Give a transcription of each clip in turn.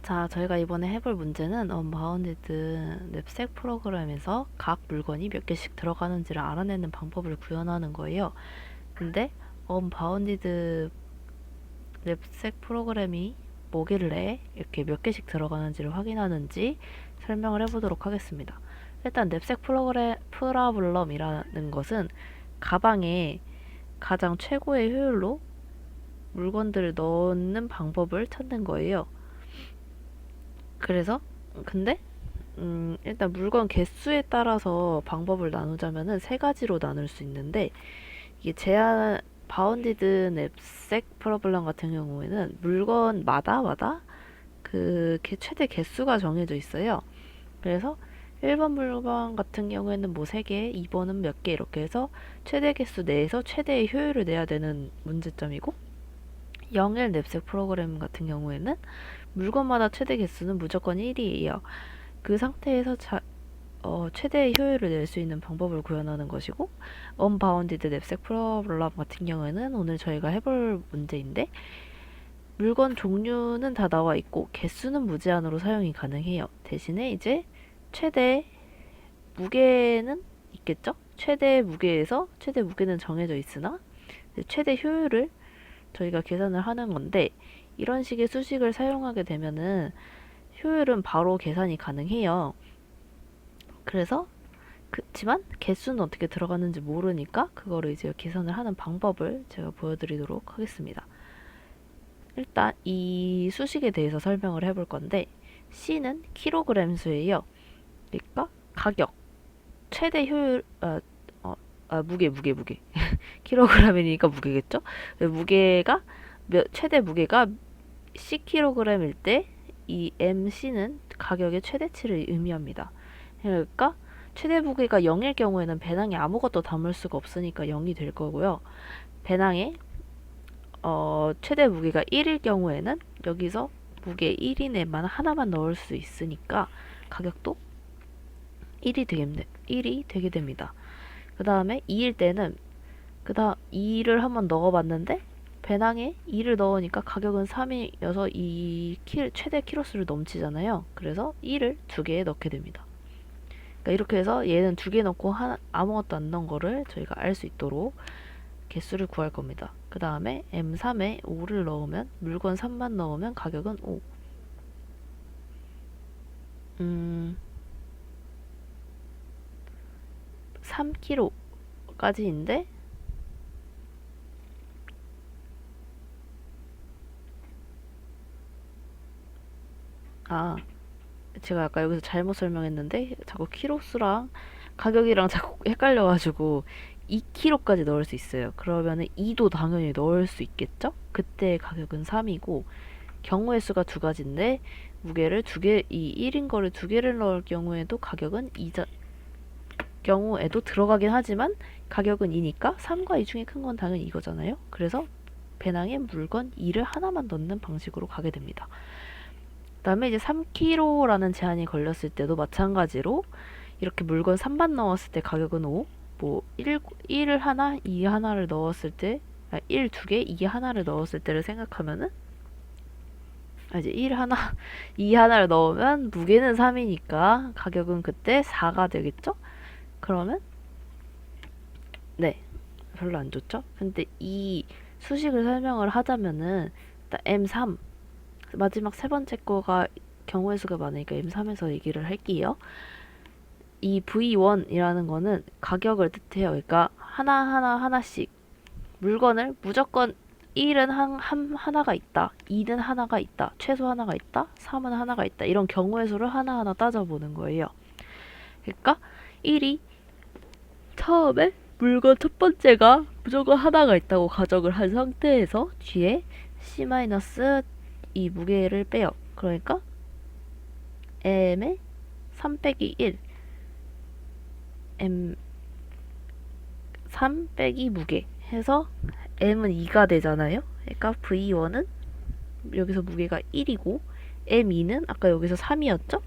자, 저희가 이번에 해볼 문제는 언바운디드 냅색 프로그램에서 각 물건이 몇 개씩 들어가는지를 알아내는 방법을 구현하는 거예요. 근데 언바운디드 냅색 프로그램이 뭐길래 이렇게 몇 개씩 들어가는지를 확인하는지 설명을 해보도록 하겠습니다. 일단 냅색 프로블럼이라는 것은 가방에 가장 최고의 효율로 물건들을 넣는 방법을 찾는 거예요. 그래서 근데 일단 물건 개수에 따라서 방법을 나누자면은 세 가지로 나눌 수 있는데, 이게 제한 바운디드 냅색 프로블럼 같은 경우에는 물건마다 그 최대 개수가 정해져 있어요. 그래서 1번 물건 같은 경우에는 뭐 3개, 2번은 몇 개 이렇게 해서 최대 개수 내에서 최대의 효율을 내야 되는 문제점이고, 0일 냅색 프로그램 같은 경우에는 물건마다 최대 개수는 무조건 1이에요. 그 상태에서 최대의 효율을 낼 수 있는 방법을 구현하는 것이고, 언바운디드 냅색 프로블럼 같은 경우에는 오늘 저희가 해볼 문제인데, 물건 종류는 다 나와 있고 개수는 무제한으로 사용이 가능해요. 대신에 이제 최대 무게는 있겠죠? 최대 무게에서 최대 무게는 정해져 있으나 최대 효율을 저희가 계산을 하는 건데, 이런 식의 수식을 사용하게 되면은 효율은 바로 계산이 가능해요. 그래서 그치만 개수는 어떻게 들어가는지 모르니까 그거를 이제 계산을 하는 방법을 제가 보여드리도록 하겠습니다. 일단 이 수식에 대해서 설명을 해볼 건데, C는 킬로그램 수예요. 그러니까 가격, 최대 효율, 무게. 킬로그램이니까 무게겠죠? 무게가 최대 무게가 10kg일 때 이 MC는 가격의 최대치를 의미합니다. 그러니까 최대 무게가 0일 경우에는 배낭에 아무것도 담을 수가 없으니까 0이 될 거고요. 배낭에 최대 무게가 1일 경우에는 여기서 무게 1인에만 하나만 넣을 수 있으니까 가격도 1이 되게 됩니다. 그 다음에 2일 때는 2를 한번 넣어봤는데 배낭에 2를 넣으니까 가격은 3이어서 이 최대 키로수를 넘치잖아요. 그래서 1을 2개에 넣게 됩니다. 그러니까 이렇게 해서 얘는 2개 넣고 아무것도 안 넣은 거를 저희가 알 수 있도록 개수를 구할 겁니다. 그 다음에 M3에 5를 넣으면, 물건 3만 넣으면 가격은 5. 3kg까지인데 제가 아까 여기서 잘못 설명했는데 자꾸 키로수랑 가격이랑 자꾸 헷갈려가지고 2kg까지 넣을 수 있어요. 그러면은 2도 당연히 넣을 수 있겠죠? 그때 가격은 3이고, 경우의 수가 두 가지인데 무게를 2개, 이 1인 거를 2개를 넣을 경우에도 가격은 2자 경우에도 들어가긴 하지만 가격은 2니까 3과 2 중에 큰 건 당연히 이거잖아요. 그래서 배낭에 물건 2를 하나만 넣는 방식으로 가게 됩니다. 그 다음에 이제 3kg라는 제한이 걸렸을 때도 마찬가지로 이렇게 물건 3만 넣었을 때 가격은 5, 뭐 1을 하나, 2 하나를 넣었을 때, 1 2개, 2 하나를 넣었을 때를 생각하면은, 이제 1 하나, 2 하나를 넣으면 무게는 3이니까 가격은 그때 4가 되겠죠? 그러면 네, 별로 안 좋죠? 근데 이 수식을 설명을 하자면은 일단 M3 마지막 세 번째 거가 경우의 수가 많으니까 M3에서 얘기를 할게요. 이 V1이라는 거는 가격을 뜻해요. 그러니까 하나씩 물건을 무조건 1은 하나가 있다, 2는 하나가 있다, 최소 하나가 있다, 3은 하나가 있다, 이런 경우의 수를 하나하나 따져보는 거예요. 그러니까 1이 처음에 물건 첫 번째가 무조건 하나가 있다고 가정을 한 상태에서 뒤에 C- 이 무게를 빼요. 그러니까 M의 3 빼기 1, M 3 빼기 무게 해서 M은 2가 되잖아요. 그러니까 V1은 여기서 무게가 1이고 M2는 아까 여기서 3이었죠?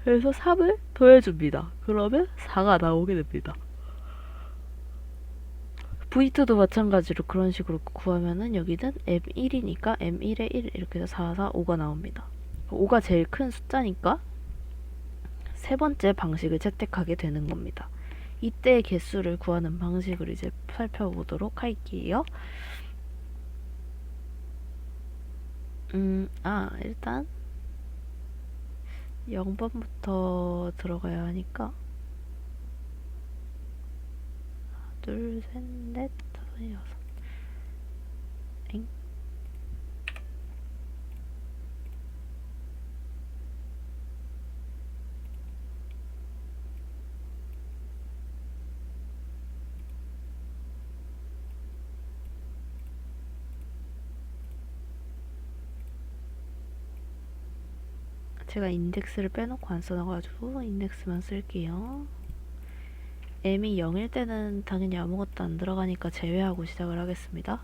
그래서 3을 더해줍니다. 그러면 4가 나오게 됩니다. V2도 마찬가지로 그런 식으로 구하면은 여기는 M1이니까 M1에 1 이렇게 해서 4, 4, 5가 나옵니다. 5가 제일 큰 숫자니까 세 번째 방식을 채택하게 되는 겁니다. 이때의 개수를 구하는 방식을 이제 살펴보도록 할게요. 일단 0번부터 들어가야 하니까 둘, 셋, 넷, 다섯, 여섯. 엥? 제가 인덱스를 빼놓고 안 써놔가지고 인덱스만 쓸게요. m이 0일 때는 당연히 아무것도 안 들어가니까 제외하고 시작을 하겠습니다.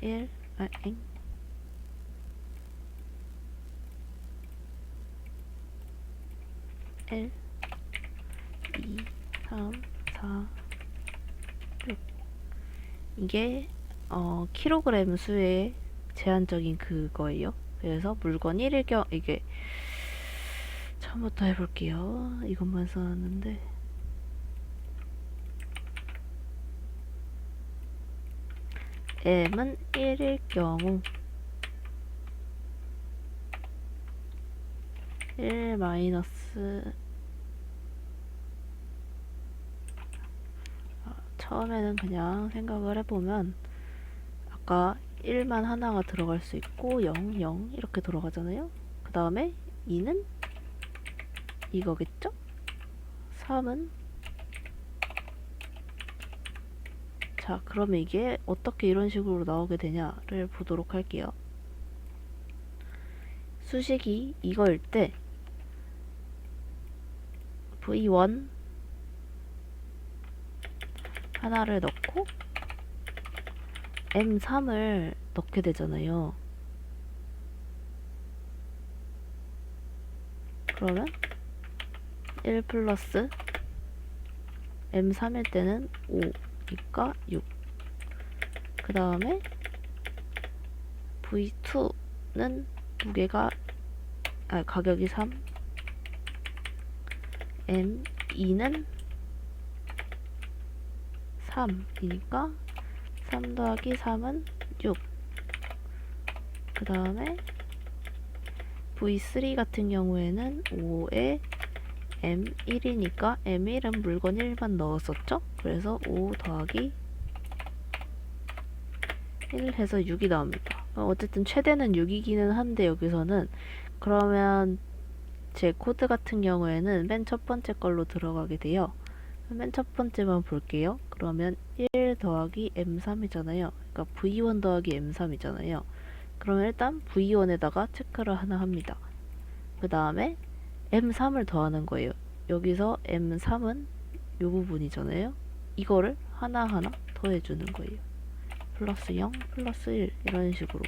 1, 1, 2, 3, 4, 6. 이게 킬로그램 수의 제한적인 그거예요. 그래서 물건 1일 경 이게 처음부터 해볼게요. 이것만 써놨는데 m은 1일 경우 1 마이너스 처음에는 그냥 생각을 해보면 아까 1만 하나가 들어갈 수 있고 0, 0 이렇게 들어가잖아요. 그 다음에 2는 이거겠죠? 3은 자, 그러면 이게 어떻게 이런 식으로 나오게 되냐를 보도록 할게요. 수식이 이거일 때 V1 하나를 넣고 M3을 넣게 되잖아요. 그러면 1 플러스 M3일 때는 5니까 6. 그 다음에 V2는 무게가 가격이 3, M2는 3이니까 3 더하기 3은 6. 그 다음에 V3 같은 경우에는 5에 M1이니까 M1은 물건 1만 넣었었죠? 그래서 5 더하기 1 해서 6이 나옵니다. 어쨌든 최대는 6이기는 한데 여기서는 그러면 제 코드 같은 경우에는 맨 첫 번째 걸로 들어가게 돼요. 맨 첫 번째만 볼게요. 그러면 1 더하기 M3이잖아요. 그러니까 V1 더하기 M3이잖아요. 그러면 일단 V1에다가 체크를 하나 합니다. 그 다음에 M3을 더하는 거예요. 여기서 M3은 이 부분이잖아요. 이거를 하나하나 더해주는 거예요. 플러스 0, 플러스 1 이런 식으로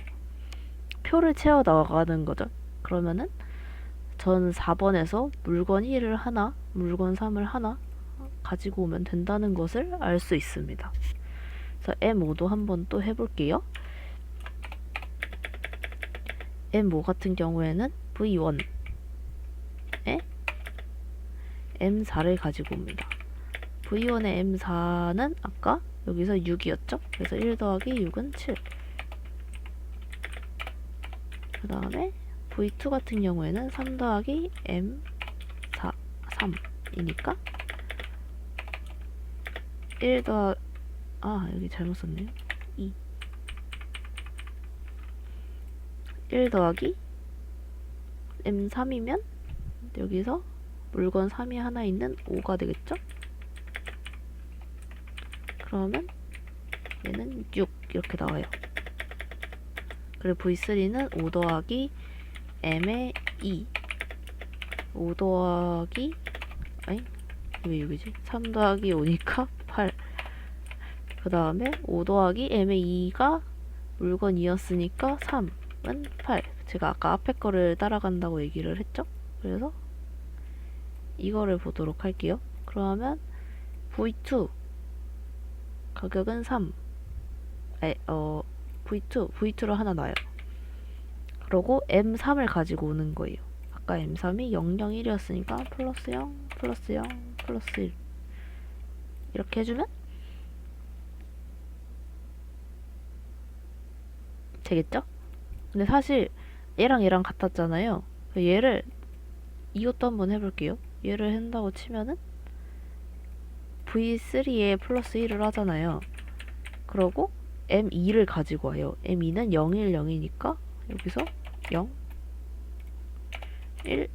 표를 채워 나가는 거죠. 그러면은 전 4번에서 물건 1을 하나, 물건 3을 하나 가지고 오면 된다는 것을 알 수 있습니다. 그래서 M5도 한번 또 해볼게요. M5 같은 경우에는 V1에 M4를 가지고 옵니다. V1의 M4는 아까 여기서 6이었죠? 그래서 1 더하기 6은 7. 그 다음에 V2 같은 경우에는 3 더하기 M4, 3이니까 1 더하기 여기 잘못 썼네요. 2 1 더하기 M3이면 여기서 물건 3이 하나 있는 5가 되겠죠? 그러면 얘는 6 이렇게 나와요. 그리고 V3는 5 더하기 M의 2 5 더하기 왜 6이지? 3 더하기 5니까 8. 그 다음에 5 더하기 M의 2가 물건 2였으니까 3은 8. 제가 아까 앞에 거를 따라간다고 얘기를 했죠? 그래서 이거를 보도록 할게요. 그러면 V2 가격은 3. V2를 하나 놔요. 그러고 M3을 가지고 오는 거예요. 아까 M3이 0, 0, 1이었으니까 플러스 0, 플러스 0, 플러스 1 이렇게 해주면 되겠죠? 근데 사실 얘랑 얘랑 같았잖아요. 얘를 이것도 한번 해볼게요. 얘를 한다고 치면은 V3에 플러스 1을 하잖아요. 그러고 M2를 가지고 와요. M2는 0, 1, 0이니까 여기서 0, 1,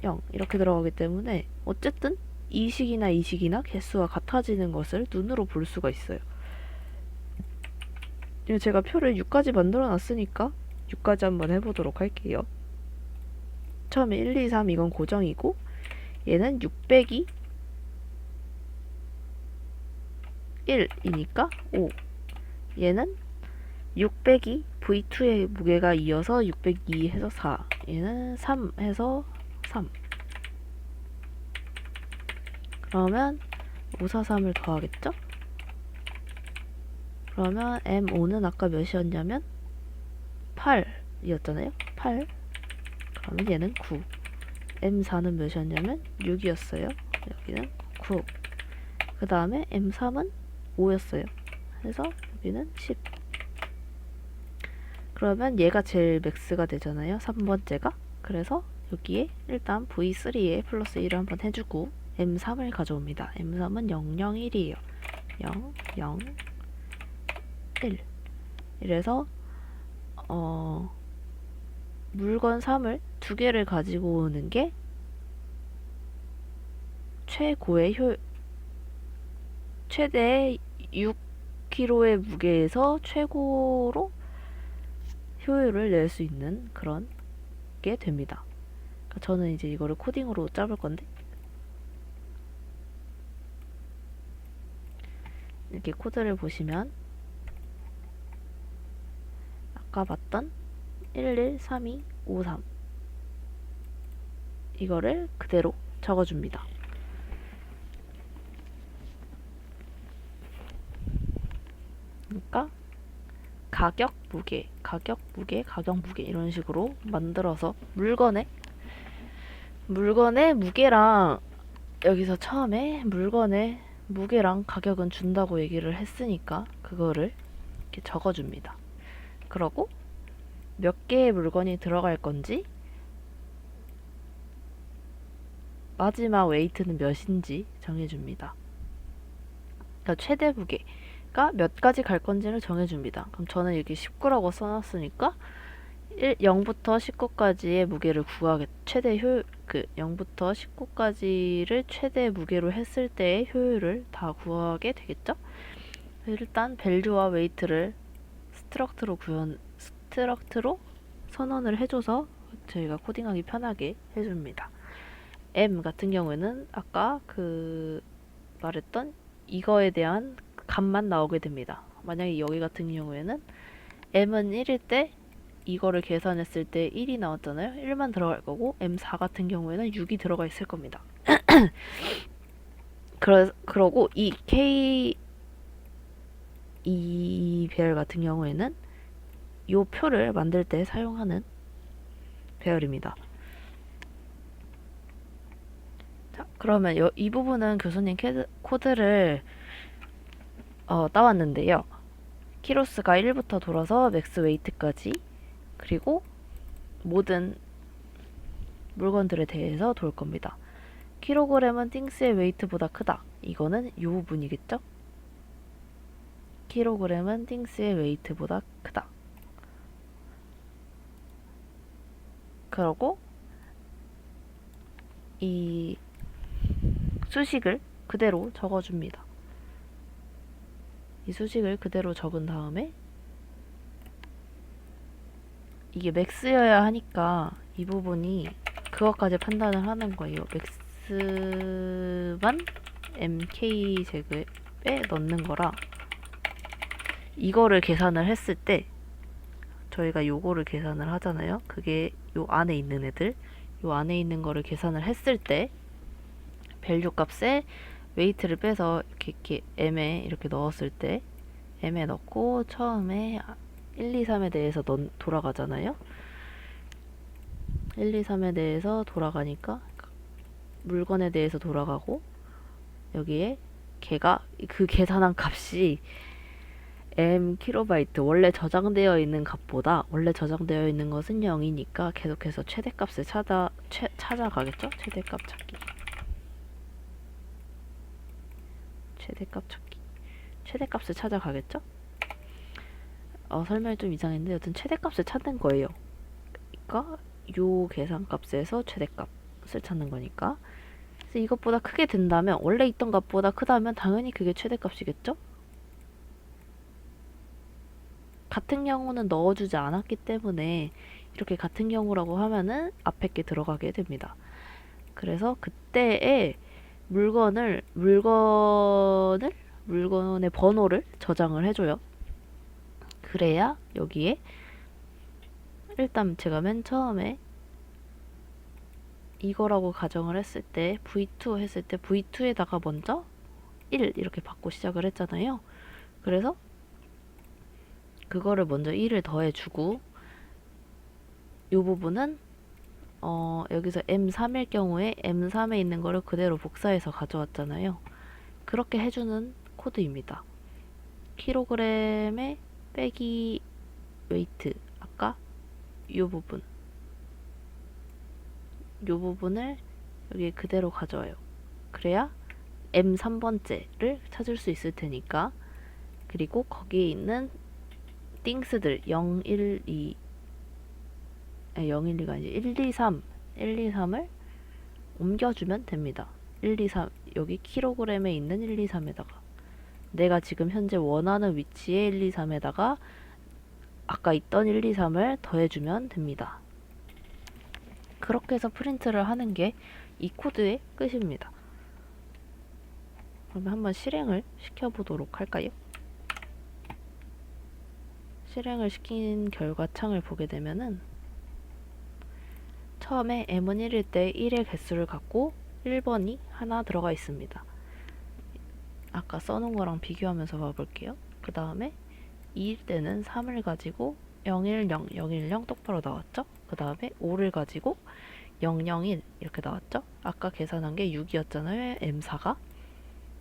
0 이렇게 들어가기 때문에 어쨌든 이식이나 이식이나 개수가 같아지는 것을 눈으로 볼 수가 있어요. 제가 표를 6까지 만들어 놨으니까 6까지 한번 해보도록 할게요. 처음에 1, 2, 3 이건 고정이고 얘는 600이 1이니까 5. 얘는 600이 V2의 무게가 2여서 602 해서 4. 얘는 3 해서 3. 그러면 543을 더하겠죠? 그러면 M5는 아까 몇이었냐면 8이었잖아요? 8. 그러면 얘는 9. M4는 몇이었냐면 6이었어요. 여기는 9. 그 다음에 M3은 5였어요. 그래서 여기는 10. 그러면 얘가 제일 맥스가 되잖아요. 3번째가. 그래서 여기에 일단 V3에 플러스 1을 한번 해주고 M3을 가져옵니다. M3은 0, 0, 1이에요. 0, 0, 1. 이래서 물건 3을 두 개를 가지고 오는 게 최대 6kg의 무게에서 최고로 효율을 낼 수 있는 그런 게 됩니다. 그러니까 저는 이제 이거를 코딩으로 짜볼 건데 이렇게 코드를 보시면 아까 봤던 11, 32, 53 이거를 그대로 적어줍니다. 그러니까 가격, 무게, 가격, 무게, 가격, 무게 이런 식으로 만들어서 물건의 무게랑 여기서 처음에 물건의 무게랑 가격은 준다고 얘기를 했으니까 그거를 이렇게 적어줍니다. 그러고 몇 개의 물건이 들어갈 건지 마지막 웨이트는 몇인지 정해줍니다. 그러니까 최대 무게가 몇 가지 갈 건지를 정해줍니다. 그럼 저는 여기 19라고 써놨으니까 0부터 19까지의 무게를 최대 효율 0부터 19까지를 최대 무게로 했을 때의 효율을 다 구하게 되겠죠? 일단 밸류와 웨이트를 스트럭트로 선언을 해줘서 저희가 코딩하기 편하게 해줍니다. M 같은 경우에는 아까 말했던 이거에 대한 값만 나오게 됩니다. 만약에 여기 같은 경우에는 M은 1일 때 이거를 계산했을 때 1이 나왔잖아요. 1만 들어갈 거고 M4 같은 경우에는 6이 들어가 있을 겁니다. 그러고 이 이 배열 같은 경우에는 이 표를 만들 때 사용하는 배열입니다. 자, 그러면 이 부분은 교수님 코드를 따왔는데요. 키로스가 1부터 돌아서 맥스 웨이트까지 그리고 모든 물건들에 대해서 돌 겁니다. 킬로그램은 띵스의 웨이트보다 크다. 이거는 이 부분이겠죠? 킬로그램은 띵스의 웨이트보다 크다. 그러고 이 수식을 그대로 적어줍니다. 이 수식을 그대로 적은 다음에 이게 맥스여야 하니까 이 부분이 그것까지 판단을 하는 거예요. 맥스만 mk 제곱에 넣는 거라 이거를 계산을 했을 때 저희가 요거를 계산을 하잖아요. 그게 요 안에 있는 애들 요 안에 있는 거를 계산을 했을 때 밸류 값에 웨이트를 빼서 이렇게 m에 이렇게 넣었을 때 m에 넣고 처음에 1, 2, 3에 대해서 돌아가잖아요. 1, 2, 3에 대해서 돌아가니까 물건에 대해서 돌아가고 여기에 걔가 그 계산한 값이 m 킬로바이트 원래 저장되어 있는 값보다 원래 저장되어 있는 것은 0이니까 계속해서 최대값을 찾아가겠죠? 최대값 찾기. 최대값을 찾아가겠죠? 설명이 좀 이상했는데 여튼 최대값을 찾는 거예요. 그러니까 요 계산값에서 최대값을 찾는 거니까. 그래서 이것보다 크게 된다면 원래 있던 값보다 크다면 당연히 그게 최대값이겠죠? 같은 경우는 넣어주지 않았기 때문에 이렇게 같은 경우라고 하면은 앞에 게 들어가게 됩니다. 그래서 그때의 물건의 번호를 저장을 해줘요. 그래야 여기에 일단 제가 맨 처음에 이거라고 가정을 했을 때 v2 했을 때 v2에다가 먼저 1 이렇게 받고 시작을 했잖아요. 그래서 그거를 먼저 1을 더해주고 이 부분은 여기서 M3일 경우에 M3에 있는 거를 그대로 복사해서 가져왔잖아요. 그렇게 해주는 코드입니다. 킬로그램에 빼기 웨이트 아까 이 부분을 여기 그대로 가져와요. 그래야 M3번째를 찾을 수 있을 테니까. 그리고 거기에 있는 띵스들 0, 1, 2 012가 아니지 1, 2, 3 1, 2, 3을 옮겨주면 됩니다. 1, 2, 3 여기 킬로그램에 있는 1, 2, 3에다가 내가 지금 현재 원하는 위치에 1, 2, 3에다가 아까 있던 1, 2, 3을 더해주면 됩니다. 그렇게 해서 프린트를 하는 게 이 코드의 끝입니다. 그러면 한번 실행을 시켜보도록 할까요? 실행을 시킨 결과 창을 보게 되면은 처음에 m은 1일 때 1의 개수를 갖고 1번이 하나 들어가 있습니다. 아까 써놓은 거랑 비교하면서 봐볼게요. 그 다음에 2일 때는 3을 가지고 010, 010 똑바로 나왔죠? 그 다음에 5를 가지고 001 이렇게 나왔죠? 아까 계산한 게 6이었잖아요. M4가.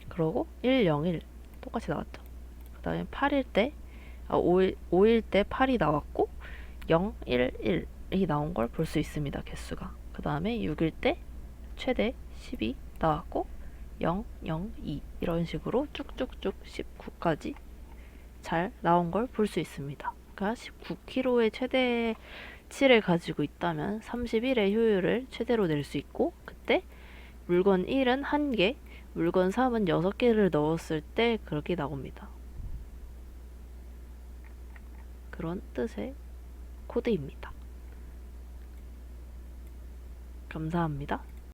그러고 101 똑같이 나왔죠? 그 다음에 5일 때 8이 나왔고 011이 나온 걸 볼 수 있습니다. 개수가. 그 다음에 6일 때 최대 10이 나왔고 002 이런 식으로 쭉쭉쭉 19까지 잘 나온 걸 볼 수 있습니다. 그러니까 19kg의 최대치를 가지고 있다면 31의 효율을 최대로 낼 수 있고 그때 물건 1은 1개, 물건 3은 6개를 넣었을 때 그렇게 나옵니다. 그런 뜻의 코드입니다. 감사합니다.